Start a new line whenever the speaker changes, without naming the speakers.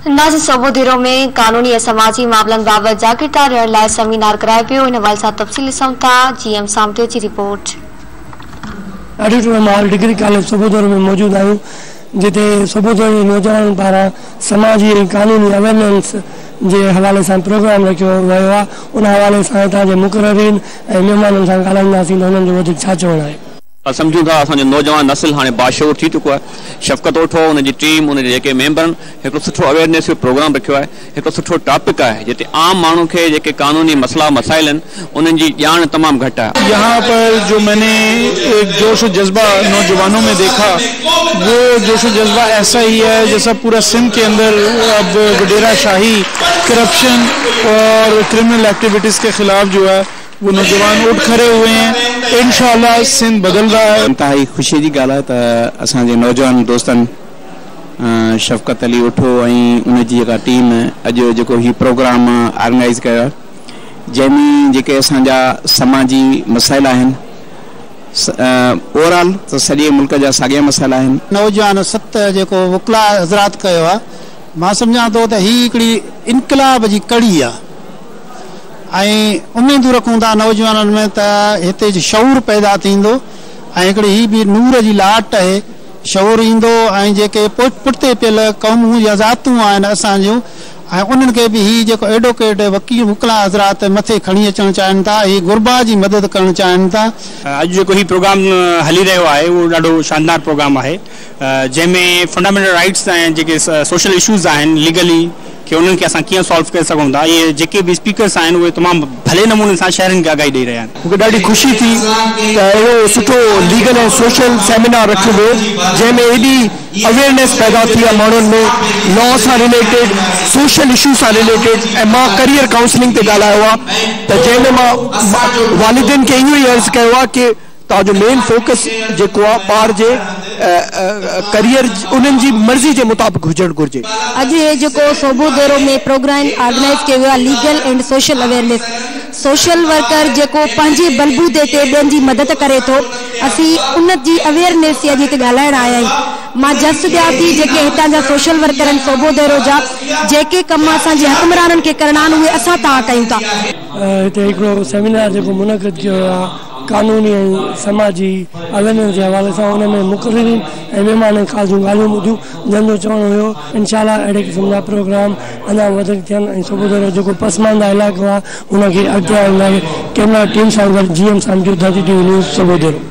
नाज़ सबोदेरो में कानूनी ऐं समाजी मामलनि बाबति जागरूकता ॾियण लाइ सेमिनार करायो पियो। इन हवाले सां तफ़सील ॾिसूं था। GM सामटे जी रिपोर्ट।
माहौल डिग्री कॉलेज सबोदेरो में मौजूद आहियूं, जिते सबोदेरो नौजवान पारां समाजी ऐं कानूनी अवेयरनेस जे हवाले सां प्रोग्राम रखियो वियो आहे। उन हवाले सां हितां जे मुक़ररीन ऐं महिमाननि सां ॻाल्हाईंदासीं त हुननि जो वधीक छा चवणु आहे।
समझूं था असांजो नौजवान नस्ल हाँ बाशऊर थी चुको है। शफ़क़त ओठो उनकी टीम उन जेके मेंबर एक सुठो अवेयरनेस जो प्रोग्राम रखियो है। एक सुठो टॉपिक है जिते आम मानू के जेके कानूनी मसला मसाइल उनकी जान तमाम घट है।
यहाँ पर जो मैंने एक जोश और जज्बा नौजवानों में देखा, वो जोश और जज्बा ऐसा ही है जैसा पूरा सिंध के अंदर अब वडेरा शाही, करप्शन और क्रिमिनल एक्टिविटीज़ के खिलाफ जो है वो नौजवान उठ खड़े हुए हैं। इंशाअल्लाह सिंध बदल रहा है। इंतहाई खुशी की गाल है तो असांजे नौजवान दोस्तन शफ़क़त अली उठो उनकी टीम अॼु जेको ही प्रोग्राम ऑर्गेनाइज़ किया, जैमें जेके असांजा समाजी मसाइल आहिनि ओवरऑल तो सॼे मुल्क जा साॻिया मसाइल आहिनि।
नौजवान सत जेको वकला हज़रात कयो आहे, मां सम्झां थो त ही हिकिड़ी इनकलाब जी कड़ी आहे। उम्मीदूं रखूं था नौजवाननि में त हिते शऊर पैदा थींदो ऐं हिकिड़ी ही भी नूर जी लाट है, शऊर ईंदो ऐं जेके पुठिते पियल क़ौमूं या ज़ातूं आहिनि असांजूं ऐं उन्हनि खे बि ही जेको एडवोकेट वकील वकला हज़रात मथे खणी अचणु चाहिनि था, ही गुरबा जी मदद करणु चाहिनि था।
अॼु जेको ही प्रोग्राम हली रहियो आहे उहो ॾाढो शानदार प्रोग्राम आहे, जंहिंमें फंडामेंटल राइट्स ऐं जेके सोशल इशूज़ आहिनि लीगली कि उन्हनि खे असां कीअं सॉल्व करे सघूं था, ये जेके भी स्पीकर्स आहिनि उहे तमामु भले नमूने सां शहरनि खे आगाही ॾेई रहिया आहिनि।
मूंखे ॾाढी ख़ुशी थी त अहिड़ो सुठो लीगल ऐं सोशल सेमिनार रखियो वियो, जंहिंमें एॾी अवेयरनेस पैदा थी आहे माण्हुनि में लॉ सां रिलेटेड, सोशल इशू सां रिलेटेड। ऐं मां करियर काउंसलिंग ते ॻाल्हायो आहे त जंहिंमें मां वालिदिन खे इहो ई अर्ज़ु कयो आहे कि तव्हांजो मेन फोकस जेको आहे ॿार जे करियर उन्हनि जी मर्ज़ी के मुताबिक हुजण घुर्जे।
अॼु हे जेको सबोदेरो में प्रोग्राम ऑर्गेनाइज किया वियो आहे legal and social awareness, social worker जेको पंहिंजे बलबूते ते ॿियनि जी मदद करे थो, असीं उन जी अवेयरनेस जी अॼु हिते ॻाल्हाइण आया आहियूं। मां जस ॾियां थी जेके हितां जा सोशल वर्कर आहिनि सबोदेरो जा, जेके कम असांजे हकमराननि खे करणा आहिनि उहे असां तव्हां कयूं था।
हिते हिकिड़ो सेमिनार जेको मुनक़िद कयो आहे कानूनी ऐं समाजी अवेयरनेस के हवाले से, उनमें मुक़ररीन ऐं महिमान ख़ासि जूं ॻाल्हियूं ॿुधियूं, जंहिंजो चवणु हुयो इंशाअल्लाह अहिड़े क़िस्म जा प्रोग्राम अञा वधीक थियनि ऐं सबोदेरो जेको पसमानदा इलाइक़ो आहे उनखे अॻिते आणण लाइ कैमरा टीम सां गॾु GM सामजो न्यूज़ सबोदेरो।